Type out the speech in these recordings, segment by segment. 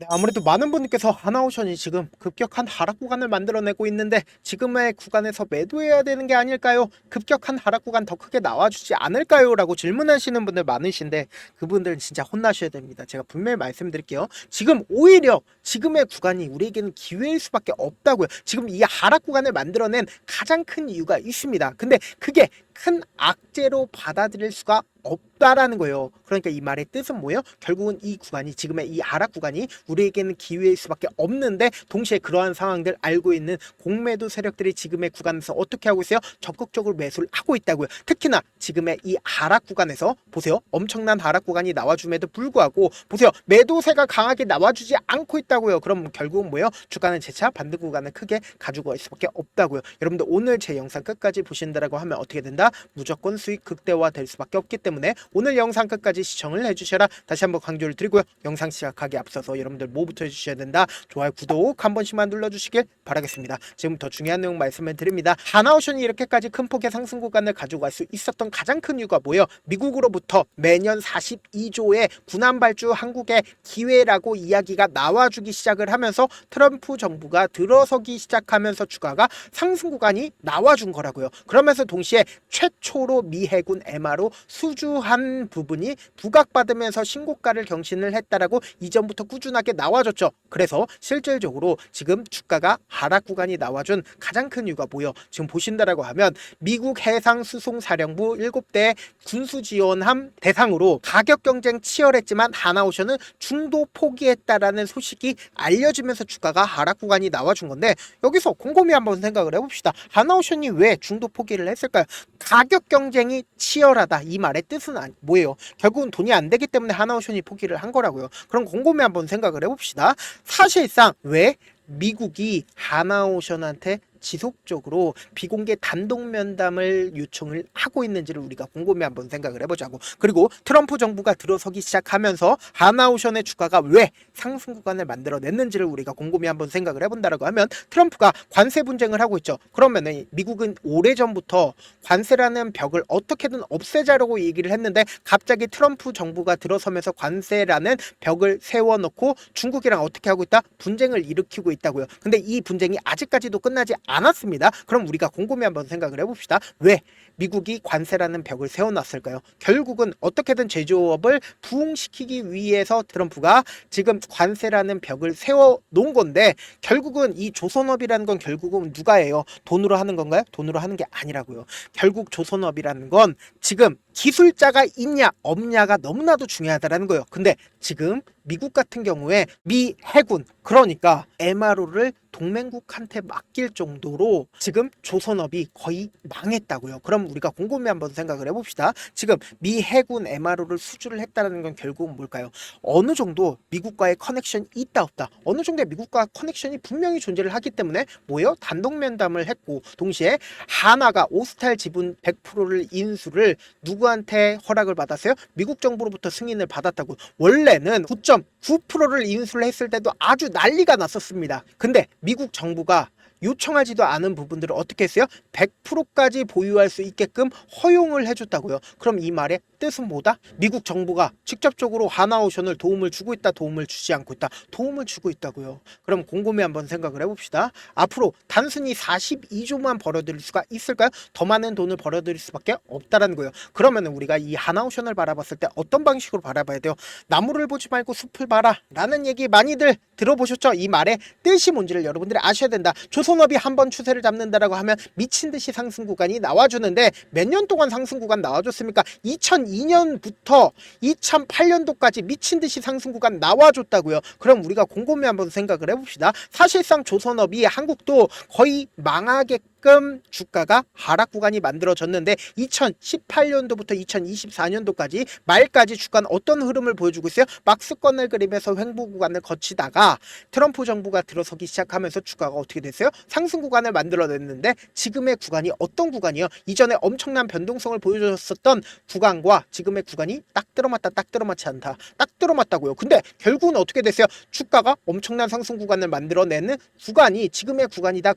네, 아무래도 많은 분들께서 하나오션이 지금 급격한 하락 구간을 만들어내고 있는데 지금의 구간에서 매도해야 되는 게 아닐까요? 급격한 하락 구간 더 크게 나와주지 않을까요? 라고 질문하시는 분들 많으신데 그분들은 진짜 혼나셔야 됩니다. 제가 분명히 말씀드릴게요. 지금 오히려 지금의 구간이 우리에게는 기회일 수밖에 없다고요. 지금 이 하락 구간을 만들어낸 가장 큰 이유가 있습니다. 근데 그게 큰 악재로 받아들일 수가 없다라는 거예요. 그러니까 이 말의 뜻은 뭐예요? 결국은 이 구간이 지금의 이 하락 구간이 우리에게는 기회일 수밖에 없는데 동시에 그러한 상황들 알고 있는 공매도 세력들이 지금의 구간에서 어떻게 하고 있어요? 적극적으로 매수를 하고 있다고요. 특히나 지금의 이 하락 구간에서 보세요. 엄청난 하락 구간이 나와줌에도 불구하고 보세요. 매도세가 강하게 나와주지 않고 있다고요. 그럼 결국은 뭐예요? 주가는 재차 반등 구간을 크게 가지고 갈 수밖에 없다고요. 여러분들 오늘 제 영상 끝까지 보신다라고 하면 어떻게 된다? 무조건 수익 극대화 될 수밖에 없기 때문에 오늘 영상 끝까지 시청을 해주셔라 다시 한번 강조를 드리고요. 영상 시작하기 앞서서 여러분들 뭐부터 해주셔야 된다? 좋아요, 구독 한 번씩만 눌러주시길 바라겠습니다. 지금부터 중요한 내용 말씀을 드립니다. 하나오션이 이렇게까지 큰 폭의 상승 구간을 가지고 갈 수 있었던 가장 큰 이유가 뭐예요? 미국으로부터 매년 42조의 군함발주 한국의 기회라고 이야기가 나와주기 시작을 하면서 트럼프 정부가 들어서기 시작하면서 주가가 상승 구간이 나와준 거라고요. 그러면서 동시에 최초로 미 해군 MRO 수주한 부분이 부각받으면서 신고가를 경신을 했다라고 이전부터 꾸준하게 나와줬죠. 그래서 실질적으로 지금 주가가 하락 구간이 나와준 가장 큰 이유가 뭐예요? 지금 보신다라고 하면 미국 해상수송사령부 7대 군수지원함 대상으로 가격 경쟁 치열했지만 하나오션은 중도 포기했다라는 소식이 알려지면서 주가가 하락 구간이 나와준 건데 여기서 곰곰이 한번 생각을 해봅시다. 하나오션이 왜 중도 포기를 했을까요? 가격 경쟁이 치열하다 이 말의 뜻은 뭐예요? 결국은 돈이 안 되기 때문에 하나오션이 포기를 한 거라고요. 그럼 곰곰이 한번 생각을 해봅시다. 사실상 왜 미국이 하나오션한테 지속적으로 비공개 단독 면담을 요청을 하고 있는지를 우리가 곰곰이 한번 생각을 해보자고. 그리고 트럼프 정부가 들어서기 시작하면서 하나오션의 주가가 왜 상승 구간을 만들어냈는지를 우리가 곰곰이 한번 생각을 해본다라고 하면 트럼프가 관세 분쟁을 하고 있죠. 그러면은 미국은 오래전부터 관세라는 벽을 어떻게든 없애자라고 얘기를 했는데 갑자기 트럼프 정부가 들어서면서 관세라는 벽을 세워놓고 중국이랑 어떻게 하고 있다? 분쟁을 일으키고 있다고요. 근데 이 분쟁이 아직까지도 끝나지 않았습니다. 그럼 우리가 곰곰이 한번 생각을 해봅시다. 왜 미국이 관세라는 벽을 세워놨을까요? 결국은 어떻게든 제조업을 부흥시키기 위해서 트럼프가 지금 관세라는 벽을 세워놓은 건데 결국은 이 조선업이라는 건 결국은 누가 해요? 돈으로 하는 건가요? 돈으로 하는 게 아니라고요. 결국 조선업이라는 건 지금 기술자가 있냐 없냐가 너무나도 중요하다는 거예요. 근데 지금 미국 같은 경우에 미 해군 그러니까 MRO를 동맹국한테 맡길 정도로 지금 조선업이 거의 망했다고요. 그럼 우리가 곰곰이 한번 생각을 해봅시다. 지금 미 해군 MRO를 수주를 했다는 건 결국은 뭘까요? 어느 정도 미국과의 커넥션이 있다 없다. 어느 정도의 미국과 커넥션이 분명히 존재를 하기 때문에 뭐예요? 단독 면담을 했고 동시에 하나가 오스탈 지분 100%를 인수를 누구한테 허락을 받았어요? 미국 정부로부터 승인을 받았다고. 원래는 9.9%를 인수를 했을 때도 아주 난리가 났었습니다. 근데 미국 정부가 요청하지도 않은 부분들을 어떻게 했어요? 100%까지 보유할 수 있게끔 허용을 해줬다고요. 그럼 이 말의 뜻은 뭐다? 미국 정부가 직접적으로 하나오션을 도움을 주고 있다, 도움을 주지 않고 있다, 도움을 주고 있다고요. 그럼 곰곰이 한번 생각을 해봅시다. 앞으로 단순히 42조만 벌어들일 수가 있을까요? 더 많은 돈을 벌어들일 수밖에 없다라는 거예요. 그러면 우리가 이 하나오션을 바라봤을 때 어떤 방식으로 바라봐야 돼요? 나무를 보지 말고 숲을 봐라 라는 얘기 많이들 들어보셨죠? 이 말의 뜻이 뭔지를 여러분들이 아셔야 된다. 조선업이 한번 추세를 잡는다라고 하면 미친 듯이 상승 구간이 나와주는데 몇 년 동안 상승 구간 나와줬습니까? 2002년부터 2008년도까지 미친 듯이 상승 구간 나와줬다고요. 그럼 우리가 곰곰이 한번 생각을 해봅시다. 사실상 조선업이 한국도 거의 망하게끔 주가가 하락 구간이 만들어졌는데 2018년도부터 2024년도까지 말까지 주가는 어떤 흐름을 보여주고 있어요? 막스권을 그리면서 횡보 구간을 거치다가 트럼프 정부가 들어서기 시작하면서 주가가 어떻게 됐어요? 상승 구간을 만들어냈는데 지금의 구간이 어떤 구간이요? 이전에 엄청난 변동성을 보여줬었던 구간과 지금의 구간이 딱 들어맞다 딱 들어맞지 않다 딱 들어맞다고요. 근데 결국은 어떻게 됐어요? 주가가 엄청난 상승 구간을 만들어내는 구간이 지금의 구간이다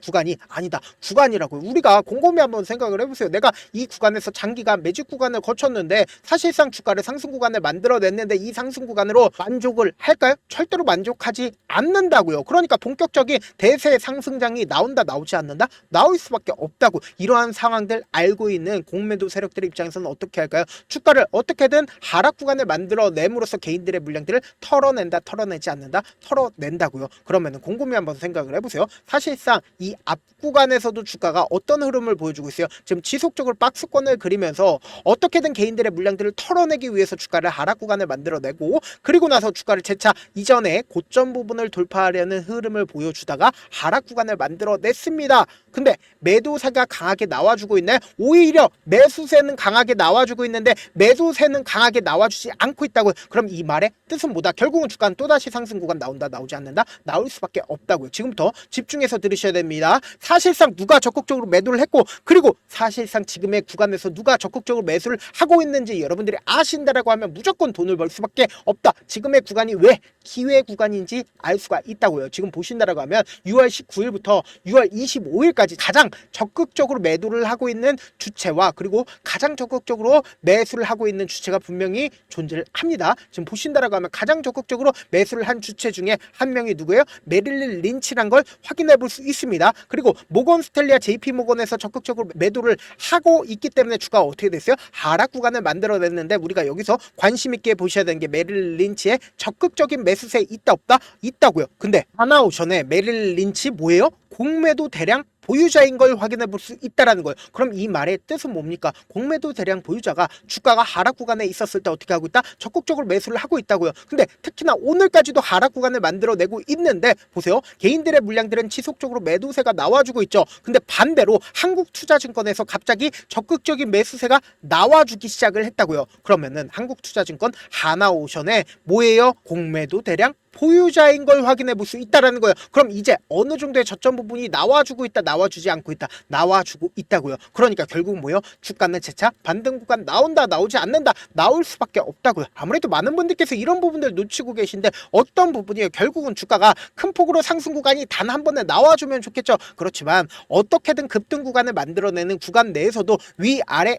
구간이 아니다 구간이라고요. 우리가 곰곰이 한번 생각을 해보세요. 내가 이 구간에서 장기간 매집 구간을 거쳤는데 사실상 주가를 상승 구간을 만들어냈는데 이 상승 구간으로 만족을 할까요? 절대로 만족하지 않는다고요. 그러니까 본격적인 대세 상승장이 나온다 나오지 않는다? 나올 수밖에 없다고. 이러한 상황들 알고 있는 공매도 세력들 입장에서는 어떻게 할까요? 주가를 어떻게든 하락 구간을 만들어냄으로써 개인들의 물량들을 털어낸다 털어내지 않는다? 털어낸다고요. 그러면은 곰곰이 한번 생각을 해보세요. 사실상 이 앞 구간에서도 주가가 어떤 흐름을 보여주고 있어요. 지금 지속적으로 박스권을 그리면서 어떻게든 개인들의 물량들을 털어내기 위해서 주가를 하락 구간을 만들어내고 그리고 나서 주가를 재차 이전에 고점 부분을 돌파하려는 흐름을 보여주다가 하락 구간을 만들어냈습니다. 근데 매도세가 강하게 나와주고 있네. 오히려 매수세는 강하게 나와주고 있는데 매도세는 강하게 나와주지 않고 있다고요. 그럼 이 말의 뜻은 뭐다? 결국은 주가는 또다시 상승 구간 나온다 나오지 않는다? 나올 수밖에 없다고요. 지금부터 집중해서 들으셔야 됩니다. 사실상 누가 적극적으로 매도를 했고 그리고 사실상 지금의 구간에서 누가 적극적으로 매수를 하고 있는지 여러분들이 아신다라고 하면 무조건 돈을 벌 수밖에 없다. 지금의 구간이 왜 기회 구간인지 알 수가 있다고요. 지금 보신다라고 하면 6월 19일부터 6월 25일까지 가장 적극적으로 매도를 하고 있는 주체와 그리고 가장 적극적으로 매수를 하고 있는 주체가 분명히 존재를 합니다. 지금 보신다라고 하면 가장 적극적으로 매수를 한 주체 중에 한 명이 누구예요? 메릴린 린치란 걸 확인해 볼 수 있습니다. 그리고 모건 스탠리와 JP 모건에서 적극적으로 매도를 하고 있기 때문에 주가가 어떻게 됐어요? 하락 구간을 만들어냈는데 우리가 여기서 관심 있게 보셔야 되는 게 메릴린 린치의 적극적인 매수세 있다 없다? 있다고요. 근데 하나오션의 메릴린 린치 뭐예요? 공매도 대량 보유자인 걸 확인해 볼 수 있다라는 거예요. 그럼 이 말의 뜻은 뭡니까? 공매도 대량 보유자가 주가가 하락 구간에 있었을 때 어떻게 하고 있다? 적극적으로 매수를 하고 있다고요. 근데 특히나 오늘까지도 하락 구간을 만들어내고 있는데 보세요. 개인들의 물량들은 지속적으로 매도세가 나와주고 있죠. 근데 반대로 한국투자증권에서 갑자기 적극적인 매수세가 나와주기 시작을 했다고요. 그러면은 한국투자증권 하나오션의 뭐예요? 공매도 대량 보유자인 걸 확인해 볼 수 있다라는 거예요. 그럼 이제 어느 정도의 저점 부분이 나와주고 있다 나와주지 않고 있다 나와주고 있다고요. 그러니까 결국 뭐예요? 주가는 재차 반등 구간 나온다 나오지 않는다 나올 수밖에 없다고요. 아무래도 많은 분들께서 이런 부분들 놓치고 계신데 어떤 부분이에요? 결국은 주가가 큰 폭으로 상승 구간이 단 한 번에 나와주면 좋겠죠. 그렇지만 어떻게든 급등 구간을 만들어내는 구간 내에서도 위아래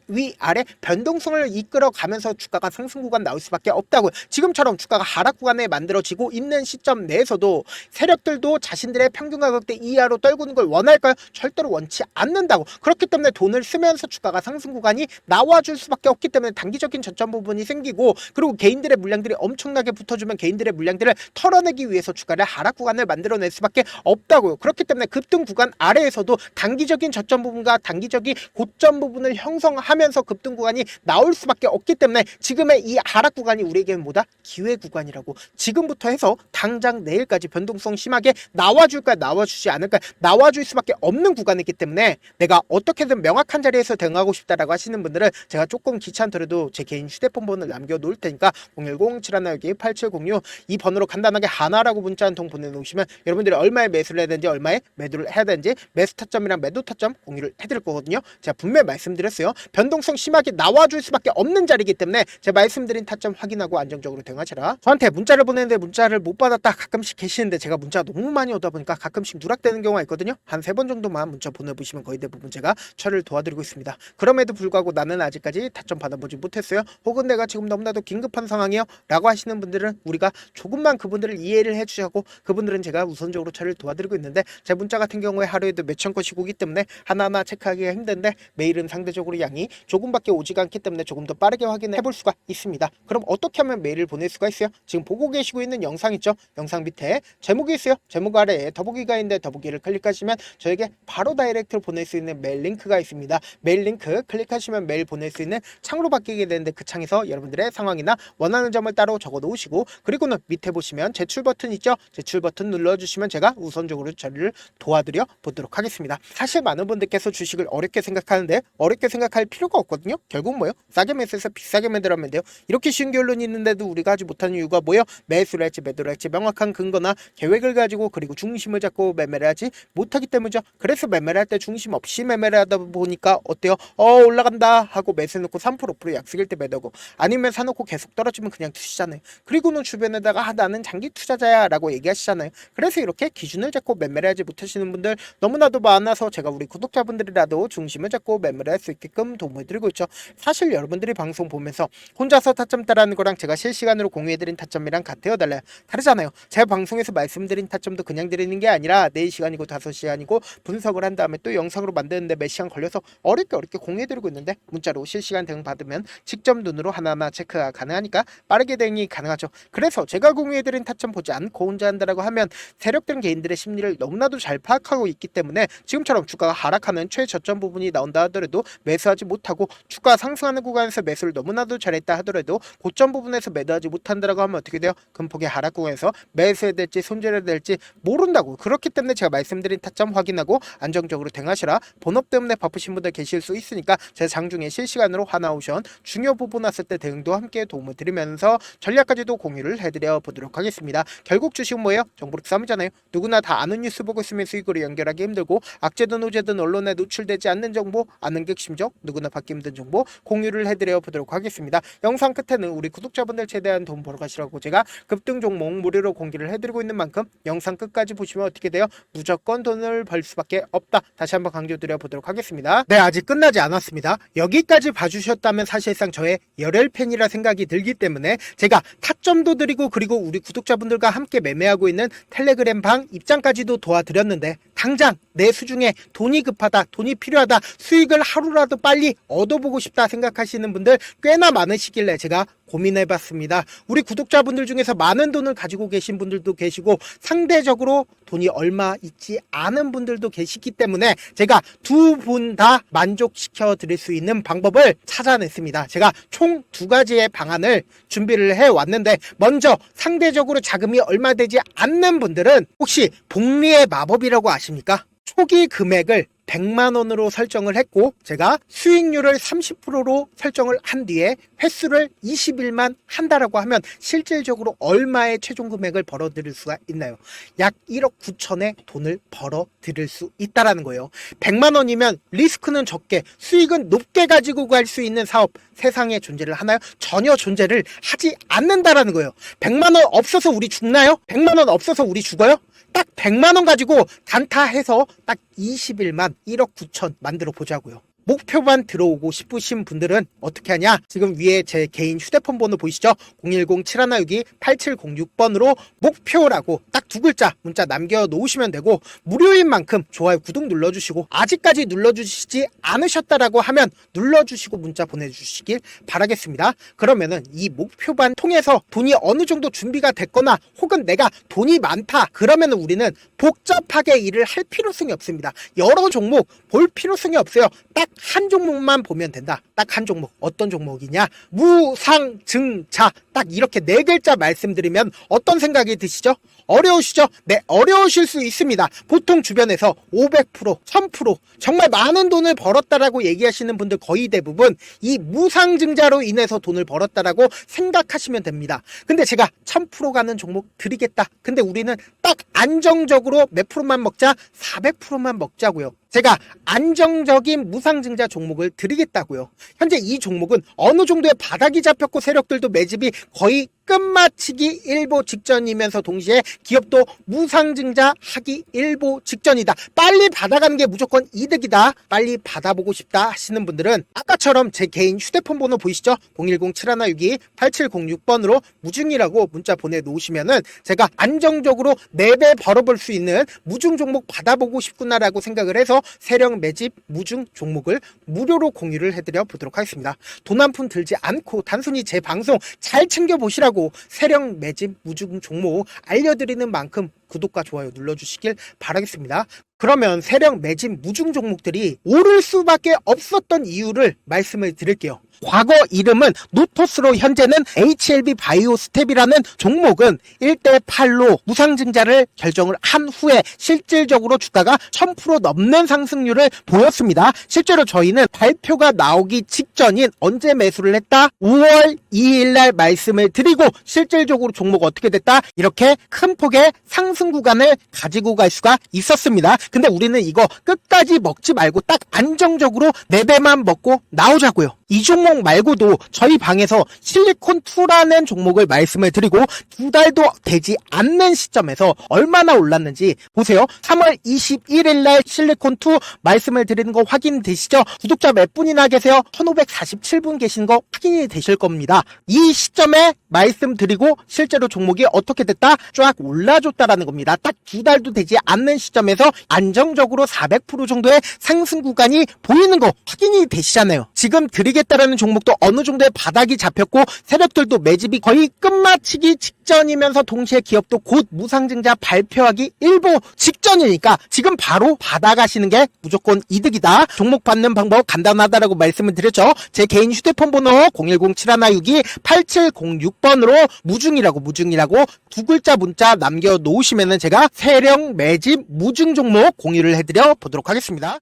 변동성을 이끌어 가면서 주가가 상승 구간 나올 수밖에 없다고요. 지금처럼 주가가 하락 구간에 만들어지고 있는 시점 내에서도 세력들도 자신들의 평균 가격대 이하로 떨구는 걸 원할까요? 절대로 원치 않는다고. 그렇기 때문에 돈을 쓰면서 주가가 상승 구간이 나와줄 수밖에 없기 때문에 단기적인 저점 부분이 생기고 그리고 개인들의 물량들이 엄청나게 붙어주면 개인들의 물량들을 털어내기 위해서 주가를 하락 구간을 만들어낼 수밖에 없다고요. 그렇기 때문에 급등 구간 아래에서도 단기적인 저점 부분과 단기적인 고점 부분을 형성하면서 급등 구간이 나올 수밖에 없기 때문에 지금의 이 하락 구간이 우리에게는 뭐다? 기회 구간이라고. 지금부터 해서 당장 내일까지 변동성 심하게 나와줄까 나와주지 않을까 나와줄 수밖에 없는 구간이기 때문에 내가 어떻게든 명확한 자리에서 대응하고 싶다라고 하시는 분들은 제가 조금 귀찮더라도 제 개인 휴대폰 번호를 남겨놓을 테니까 010-712-8706 이 번호로 간단하게 하나라고 문자 한 통 보내놓으시면 여러분들이 얼마에 매수를 해야 되는지 얼마에 매도를 해야 되는지 매수 타점이랑 매도 타점 공유를 해드릴 거거든요. 제가 분명히 말씀드렸어요. 변동성 심하게 나와줄 수밖에 없는 자리이기 때문에 제가 말씀드린 타점 확인하고 안정적으로 대응하시라. 저한테 문자를 보내는데 문자를 못 받았다 가끔씩 계시는데 제가 문자가 너무 많이 오다 보니까 가끔씩 누락되는 경우가 있거든요. 한 3번 정도만 문자 보내보시면 거의 대부분 제가 처리를 도와드리고 있습니다. 그럼에도 불구하고 나는 아직까지 타점 받아보지 못했어요. 혹은 내가 지금 너무나도 긴급한 상황이요 라고 하시는 분들은 우리가 조금만 그분들을 이해를 해주시고 그분들은 제가 우선적으로 처리를 도와드리고 있는데 제 문자 같은 경우에 하루에도 몇천 건씩 오기 때문에 하나하나 체크하기가 힘든데 메일은 상대적으로 양이 조금밖에 오지가 않기 때문에 조금 더 빠르게 확인해 볼 수가 있습니다. 그럼 어떻게 하면 메일을 보낼 수가 있어요? 지금 보고 계시고 있는 영상 있죠? 영상 밑에 제목이 있어요. 제목 아래에 더보기가 있는데 더보기를 클릭하시면 저에게 바로 다이렉트로 보낼 수 있는 메일 링크가 있습니다. 메일 링크 클릭하시면 메일 보낼 수 있는 창으로 바뀌게 되는데 그 창에서 여러분들의 상황이나 원하는 점을 따로 적어 놓으시고 그리고는 밑에 보시면 제출 버튼 있죠? 제출 버튼 눌러주시면 제가 우선적으로 처리를 도와드려 보도록 하겠습니다. 사실 많은 분들께서 주식을 어렵게 생각하는데 어렵게 생각할 필요가 없거든요. 결국 뭐예요? 싸게 매수해서 비싸게 매도하면 돼요. 이렇게 쉬운 결론이 있는데도 우리가 하지 못하는 이유가 뭐예요? 매수를 할지 매도를 하기로 했지 명확한 근거나 계획을 가지고 그리고 중심을 잡고 매매를 하지 못하기 때문이죠. 그래서 매매를 할 때 중심 없이 매매를 하다 보니까 어때요? 올라간다 하고 매수해놓고 3% 5% 약속일 때 매도고, 아니면 사놓고 계속 떨어지면 그냥 투시잖아요. 그리고는 주변에다가 나는 장기 투자자야 라고 얘기하시잖아요. 그래서 이렇게 기준을 잡고 매매를 하지 못하시는 분들 너무나도 많아서 제가 우리 구독자분들이라도 중심을 잡고 매매를 할 수 있게끔 도움을 드리고 있죠. 사실 여러분들이 방송 보면서 혼자서 타점 따라하는 거랑 제가 실시간으로 공유해드린 타점이랑 같아요, 달라요? 다르잖아요. 제 방송에서 말씀드린 타점도 그냥 드리는 게 아니라 4시간이고 5시간이고 분석을 한 다음에 또 영상으로 만드는데 몇 시간 걸려서 어렵게 공유해드리고 있는데, 문자로 실시간 대응 받으면 직접 눈으로 하나하나 체크가 가능하니까 빠르게 대응이 가능하죠. 그래서 제가 공유해드린 타점 보지 않고 혼자 한다라고 하면 세력된 개인들의 심리를 너무나도 잘 파악하고 있기 때문에 지금처럼 주가가 하락하는 최저점 부분이 나온다 하더라도 매수하지 못하고, 주가 상승하는 구간에서 매수를 너무나도 잘했다 하더라도 고점 부분에서 매도하지 못한다라고 하면 어떻게 돼요? 금폭의 하락 구간에서 매수해야 될지 손절해야 될지 모른다고. 그렇기 때문에 제가 말씀드린 타점 확인하고 안정적으로 대응하시라. 본업 때문에 바쁘신 분들 계실 수 있으니까 제가 장중에 실시간으로 하나오션 중요 부분 왔을 때 대응도 함께 도움을 드리면서 전략까지도 공유를 해드려 보도록 하겠습니다. 결국 주식은 뭐예요? 정보력 싸움이잖아요. 누구나 다 아는 뉴스 보고 있으면 수익으로 연결하기 힘들고, 악재든 호재든 언론에 노출되지 않는 정보, 아는 게 핵심적, 누구나 받기 힘든 정보 공유를 해드려 보도록 하겠습니다. 영상 끝에는 우리 구독자분들 최대한 돈 벌어 가시라고 제가 급등 종목 무료로 공개를 해드리고 있는 만큼 영상 끝까지 보시면 어떻게 돼요? 무조건 돈을 벌 수밖에 없다. 다시 한번 강조드려 보도록 하겠습니다. 네, 아직 끝나지 않았습니다. 여기까지 봐주셨다면 사실상 저의 열혈 팬이라 생각이 들기 때문에 제가 타점도 드리고 그리고 우리 구독자분들과 함께 매매하고 있는 텔레그램 방 입장까지도 도와드렸는데, 당장 내 수중에 돈이 급하다, 돈이 필요하다, 수익을 하루라도 빨리 얻어보고 싶다 생각하시는 분들 꽤나 많으시길래 제가 고민해봤습니다. 우리 구독자분들 중에서 많은 돈을 가지고 계신 분들도 계시고 상대적으로 돈이 얼마 있지 않은 분들도 계시기 때문에 제가 두 분 다 만족시켜 드릴 수 있는 방법을 찾아냈습니다. 제가 총 2가지의 방안을 준비를 해왔는데, 먼저 상대적으로 자금이 얼마 되지 않는 분들은 혹시 복리의 마법이라고 아십니까? 초기 금액을 100만원으로 설정을 했고 제가 수익률을 30%로 설정을 한 뒤에 횟수를 20일만 한다라고 하면 실질적으로 얼마의 최종 금액을 벌어들일 수가 있나요? 약 1억 9천의 돈을 벌어들일 수 있다라는 거예요. 100만원이면 리스크는 적게 수익은 높게 가지고 갈 수 있는 사업 세상에 존재를 하나요? 전혀 존재를 하지 않는다라는 거예요. 100만원 없어서 우리 죽나요? 100만원 없어서 우리 죽어요? 딱 100만원 가지고 단타해서 딱 20일만 1억 9천 만들어 보자고요. 목표만 들어오고 싶으신 분들은 어떻게 하냐? 지금 위에 제 개인 휴대폰 번호 보이시죠? 010-7162-8706번으로 목표라고 딱 2글자 문자 남겨놓으시면 되고, 무료인 만큼 좋아요, 구독 눌러주시고, 아직까지 눌러주시지 않으셨다라고 하면 눌러주시고 문자 보내주시길 바라겠습니다. 그러면은 이 목표반 통해서 돈이 어느 정도 준비가 됐거나 혹은 내가 돈이 많다 그러면은 우리는 복잡하게 일을 할 필요성이 없습니다. 여러 종목 볼 필요성이 없어요. 딱 한 종목만 보면 된다. 딱 한 종목. 어떤 종목이냐? 무상증자. 딱 이렇게 4글자 말씀드리면 어떤 생각이 드시죠? 어려우시죠? 네, 어려우실 수 있습니다. 보통 주변에서 500%, 1000% 정말 많은 돈을 벌었다라고 얘기하시는 분들 거의 대부분 이 무상증자로 인해서 돈을 벌었다라고 생각하시면 됩니다. 근데 제가 1000% 가는 종목 드리겠다. 근데 우리는 딱 안정적으로 몇 프로만 먹자? 400%만 먹자고요. 제가 안정적인 무상증자 종목을 드리겠다고요. 현재 이 종목은 어느 정도의 바닥이 잡혔고 세력들도 매집이 거의 끝마치기 일보 직전이면서 동시에 기업도 무상증자 하기 일보 직전이다. 빨리 받아가는 게 무조건 이득이다. 빨리 받아보고 싶다 하시는 분들은 아까처럼 제 개인 휴대폰 번호 보이시죠? 010-7162-8706번으로 무중이라고 문자 보내놓으시면은 제가 안정적으로 4배 벌어볼 수 있는 무중 종목 받아보고 싶구나라고 생각을 해서 세력 매집 무중 종목을 무료로 공유를 해드려 보도록 하겠습니다. 돈 한 푼 들지 않고 단순히 제 방송 잘 챙겨보시라고 세력 매집 무중 종목 알려드리는 만큼 구독과 좋아요 눌러주시길 바라겠습니다. 그러면 세력 매집 무중 종목들이 오를 수밖에 없었던 이유를 말씀을 드릴게요. 과거 이름은 노토스로 현재는 HLB 바이오스텝이라는 종목은 1대8로 무상증자를 결정을 한 후에 실질적으로 주가가 1000% 넘는 상승률을 보였습니다. 실제로 저희는 발표가 나오기 직전인 언제 매수를 했다? 5월 2일날 말씀을 드리고 실질적으로 종목 어떻게 됐다? 이렇게 큰 폭의 상승 구간을 가지고 갈 수가 있었습니다. 근데 우리는 이거 끝까지 먹지 말고 딱 안정적으로 4배만 먹고 나오자고요. 이 종목 말고도 저희 방에서 실리콘2라는 종목을 말씀을 드리고 2달도 되지 않는 시점에서 얼마나 올랐는지 보세요. 3월 21일 날 실리콘2 말씀을 드리는 거 확인되시죠? 구독자 몇 분이나 계세요? 1547분 계신 거 확인이 되실 겁니다. 이 시점에 말씀드리고 실제로 종목이 어떻게 됐다? 쫙 올라줬다라는 겁니다. 딱 2달도 되지 않는 시점에서 안정적으로 400% 정도의 상승 구간이 보이는 거 확인이 되시잖아요. 지금 드리겠다라는 종목도 어느 정도의 바닥이 잡혔고 세력들도 매집이 거의 끝마치기 직전이면서 동시에 기업도 곧 무상증자 발표하기 일보 직전이니까 지금 바로 받아가시는 게 무조건 이득이다. 종목 받는 방법 간단하다라고 말씀을 드렸죠. 제 개인 휴대폰 번호 010-7162-8706번으로 무중이라고 두 글자 문자 남겨놓으시면은 제가 세력 매집 무중 종목 공유를 해드려 보도록 하겠습니다.